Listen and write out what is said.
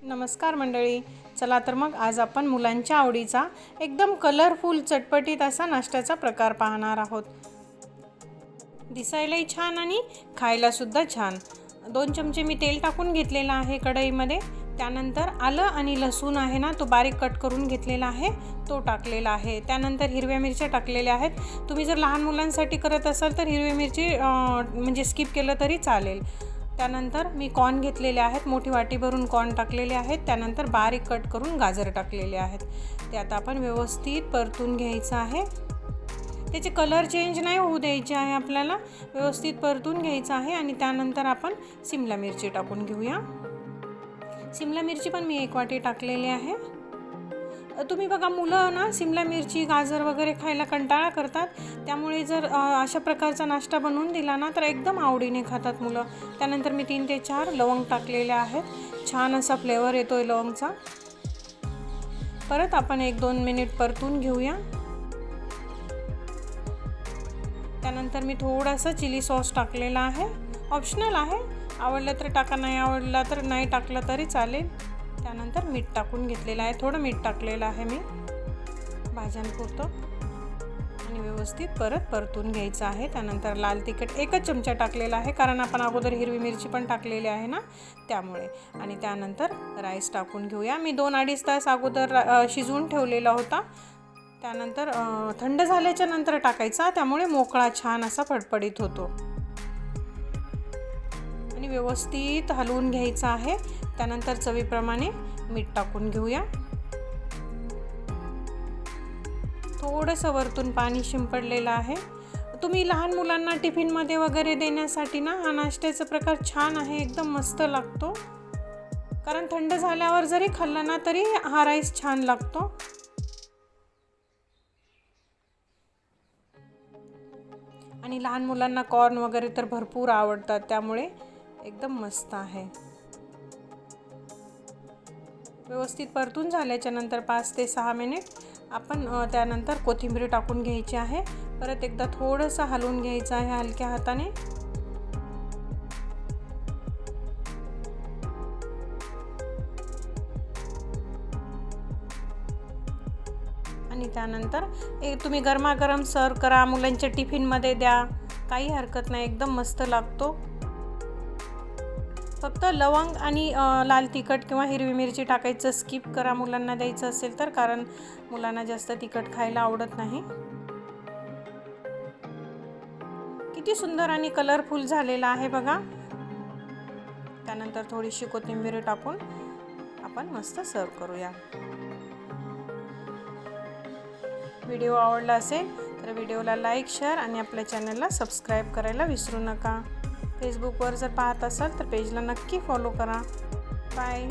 नमस्कार मंडळी, चला तर मग आज आपण मुलांच्या आवडीचा एकदम कलरफुल चटपटीत असा नाश्त्याचा प्रकार पाहणार आहोत। दिसायलाही छान आणि खायला सुद्धा छान। 2 चमचे मी तेल टाकून घेतलेला आहे कढईमध्ये। त्यानंतर आलं आणि लसूण आहे ना, तो बारीक कट करून घेतलेला आहे, तो टाकलेला आहे। त्यानंतर हिरव्या मिरच्या टाकलेल्या आहेत। तुम्ही जर लहान मुलांसाठी करत असाल तर हिरवी मिरची म्हणजे स्किप केलं तरी चालेल। त्यानंतर मी कॉर्न घेतलेले आहेत, मोठी वाटी भरून कॉर्न टाकलेले आहेत। त्यानंतर बारीक कट करून गाजर टाकलेले आहेत। ते आता आपण व्यवस्थित परतून घ्यायचं आहे। त्याचे कलर चेंज नाही होऊ द्यायचे आहे, आपल्याला व्यवस्थित परतून घ्यायचं आहे। आणि त्यानंतर आपण शिमला मिरची टाकून घेऊया। शिमला मिरची पण मी 1 वाटी टाकलेली आहे। तुम्ही बघा, मुलं ना शिमला मिरची गाजर वगैरे खायला कंटाळा करतात, त्यामुळे जर अशा प्रकारचा नाश्ता बनवून दिला ना तर एकदम आवडीने खातात मुलं। त्यानंतर मी 3 ते 4 लवंग टाकलेले आहेत। छान असा फ्लेवर येतोय लवंगचा। परत आपण 1-2 मिनिट परतून घेऊया। त्यानंतर मी थोडासा चिली सॉस टाकलेला आहे, ऑप्शनल आहे, आवडलं तर टाका, नाही आवडला तर नाही टाकलं तरी चालेल। त्यानंतर मीठ टाकून घेतलेलं आहे, थोडं मीठ टाकलेलं आहे मी भाज्यांपुरतं। आणि व्यवस्थित परत परतून घ्यायचं आहे। त्यानंतर लाल तिखट 1 चमचा टाकलेला आहे, कारण आपण अगोदर हिरवी मिरची पण टाकलेली आहे ना, त्यामुळे। आणि त्यानंतर राईस टाकून घेऊया। मी 2-2.5 तास अगोदर शिजवून ठेवलेला होता। त्यानंतर थंड झाल्याच्या नंतर टाकायचा, त्यामुळे मोकळा छान असा फडफडीत होतो। आणि व्यवस्थित हलवून घ्यायचं आहे। त्यानंतर चवीप्रमाणे मीठ टाकून घेऊया। थोडंसं वरतून पाणी शिंपडलेलं आहे। तुम्ही लहान मुलांना टिफिनमध्ये वगैरे देण्यासाठी ना हा नाश्त्याचा प्रकार छान आहे, एकदम मस्त लागतो। कारण थंड झाल्यावर जरी खाल्ला ना तरी हा राईस छान लागतो। आणि लहान मुलांना कॉर्न वगैरे तर भरपूर आवडतात, त्यामुळे एकदम मस्त आहे। व्यवस्थित परतून झाल्याच्या नंतर 5 ते 6 मिनिट आपण त्यानंतर कोथिंबीर टाकून घ्यायची आहे। परत एकदा थोडंसं हलवून घ्यायचं आहे हलक्या हाताने। आणि त्यानंतर तुम्ही गरमागरम सर्व करा, मुलांच्या टिफिनमध्ये द्या, काही हरकत नाही, एकदम मस्त लागतो। फक्त लवंग आणि लाल तिखट किंवा हिरवी मिरची टाकायचं स्किप करा मुलांना द्यायचं असेल तर, कारण मुलांना जास्त तिखट खायला आवडत नाही। किती सुंदर आणि कलरफुल झालेला आहे बघा। त्यानंतर थोडीशी कोथिंबीर टाकून आपण मस्त सर्व करूया। व्हिडिओ आवडला असेल तर व्हिडिओला लाईक, शेअर आणि आपल्या चॅनलला सबस्क्राईब करायला विसरू नका। फेसबुकवर जर पाहत असाल तर पेजला नक्की फॉलो करा। बाय।